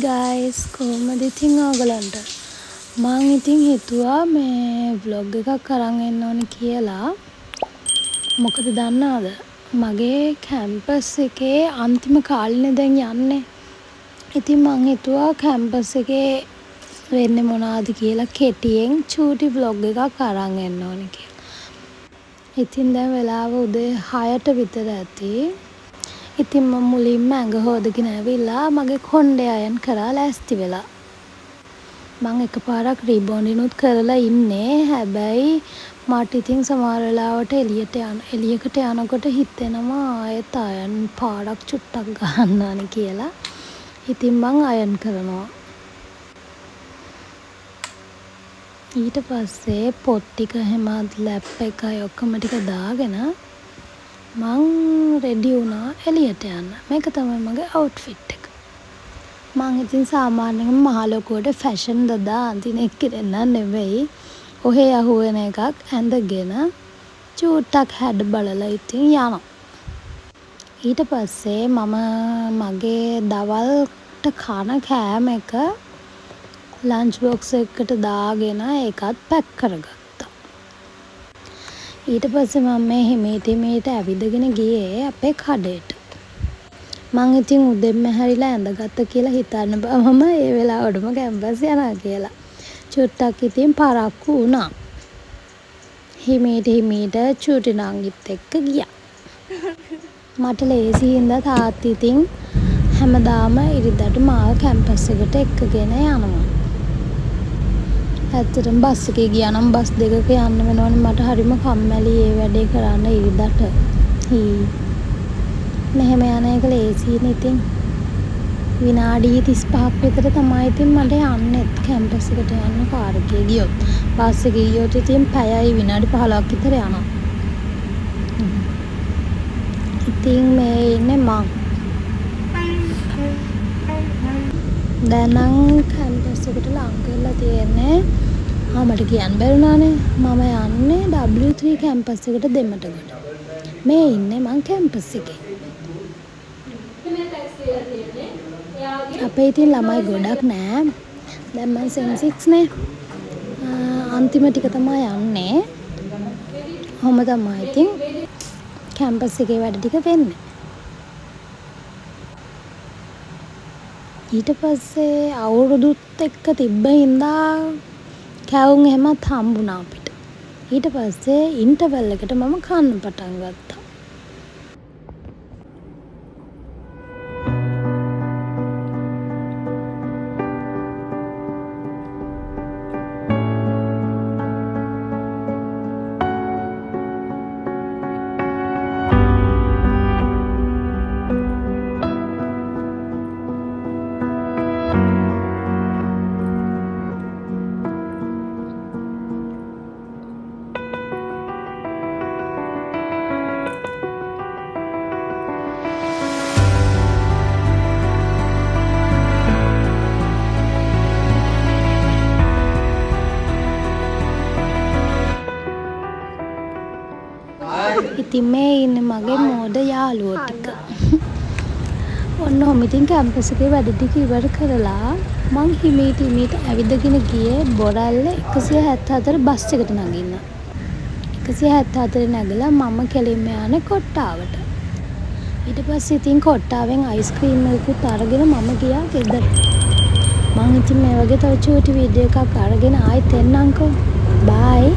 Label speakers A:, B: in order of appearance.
A: guys, කොහොමද ඉතින් ඔයගලන්ට මං ඉතින් හිතුවා මේ vlog එකක් අරන් එන්න ඕනේ කියලා. මොකද දන්නවද මගේ කැම්පස් එකේ අන්තිම කාලෙනේ දැන් යන්නේ. ඉතින් මං හිතුවා කැම්පස් එකේ වෙන්නේ මොනවද කියලා කෙටියෙන් චූටි vlog එකක් අරන් එන්න ඕනේ කියලා. ඉතින් දැන් වෙලාව උදේ 6ට විතර ඇති. ඉතින් මම මුලින්ම ඇඟ හොදගෙන ඇවිල්ලා මගේ කොණ්ඩේ අයන් කරා ලෑස්ති වෙලා. මම එකපාරක් රිබොන්ඩිනුත් කරලා ඉන්නේ. හැබැයි මට ඉතින් සමහර වෙලාවට එළියකට යනකොට හිතෙනවා ආයෙත් අයන් පාරක් චුට්ටක් ගන්න ඕනේ කියලා. ඉතින් මං අයන් කරනවා. ඊට පස්සේ පොත් ටික හැමත් ලැප් එකයි ඔක්කොම ටික දාගෙන මං රෙඩි වුණා එළියට යන්න. මේක තමයි මගේ අවුට්ෆිට් එක. මං ඉතින් සාමාන්‍යයෙන් මහ ලොකුවට ෆැෂන් දදා අඳින එක්කෙනෙක් නෙවෙයි. ඔහේ අහුවෙන එකක් ඇඳගෙන චූට්ටක් හැඩ බලලා ඉතින් යනවා. ඊට පස්සේ මම මගේ දවල්ට කන කෑම එක ලන්ච් බොක්ස් එකකට දාගෙන ඒකත් පැක් කරගත්තා. ඊට පස්සේ මම මේ හිමීට ඇවිදගෙන ගියේ අපේ කඩේට. මං ඉතින් උදෙන්ම හැරිලා ඇඳගත්ත කියලා හිතන්න බෑ මම ඒ වෙලාවටම කැම්පස් යනවා කියලා. චුට්ටක් ඉතින් පරක්කු වුණා. හිමීට චූටි නංගිත් එක්ක ගියා. මට ලේසි හින්දා තාත්තා ඉතින් හැමදාම ඉරිදට මාව කැම්පස් එකට එක්කගෙන යනවා. ඇත්තටම බස් එකේ ගියා නම් බස් දෙකක යන්න වෙනවනේ. මට හරිම කම්මැලි ඒ වැඩේ කරන්න ඉරිදට. මෙහෙම යන එක ලේසියිනේ ඉතින්. විනාඩි 35ක් විතර තමයි ඉතින් මට යන්නේ කැම්පස් එකට යන්න කාර් එකේ ගියොත්. බස් එකේ ගියොත් ඉතින් පැයයි විනාඩි 15ක් විතර යනවා. ඉතින් මේ ඉන්නේ මං. දැන් නම් කැම්පස් එකට ලං කරලා තියෙන්නේ. මට කියන්න බැරුණානේ. මම යන්නේ W3 කැම්පස් එකට දෙමටකට. මේ ඉන්නේ මං කැම්පස් එකේ. අපේ ඉතින් ළමයි ගොඩක් නෑ. දැන් මං සෙම් 6 නේ. අන්තිම ටික තමයි යන්නේ. කොහොම තමයි ඉතින් කැම්පස් එකේ වැඩ ටික වෙන්නේ. ඊට පස්සේ අවුරුදුත් එක්ක තිබ්බ හින්දා කැවුම් එහෙමත් හම්බුණා අපිට. ඊට පස්සේ ඉන්ටර්වල් එකට මම කන්න පටන් ගත්තා. ඉතින් මේ ඉන්නේ මගේ මෝඩ යාළුවෝ ටික. ඔන්න ඉතින් කැම්පස් එකේ වැඩ ටික ඉවර කරලා මං හිමීට ඇවිදගෙන ගියේ බොරැල්ල 174 බස් එකට නගින්න. 174 නැගලා මම කෙලින්ම යන්නේ කොට්ටාවට. ඊට පස්සේ ඉතින් කොට්ටාවෙන් අයිස්ක්‍රීම් එකකුත් අරගෙන මම ගියා ගෙදර. මං ඉතින් මේ වගේ තව චූටි වීඩියෝ එකක් අරගෙන ආයෙත් එන්නම්කෝ. බයි.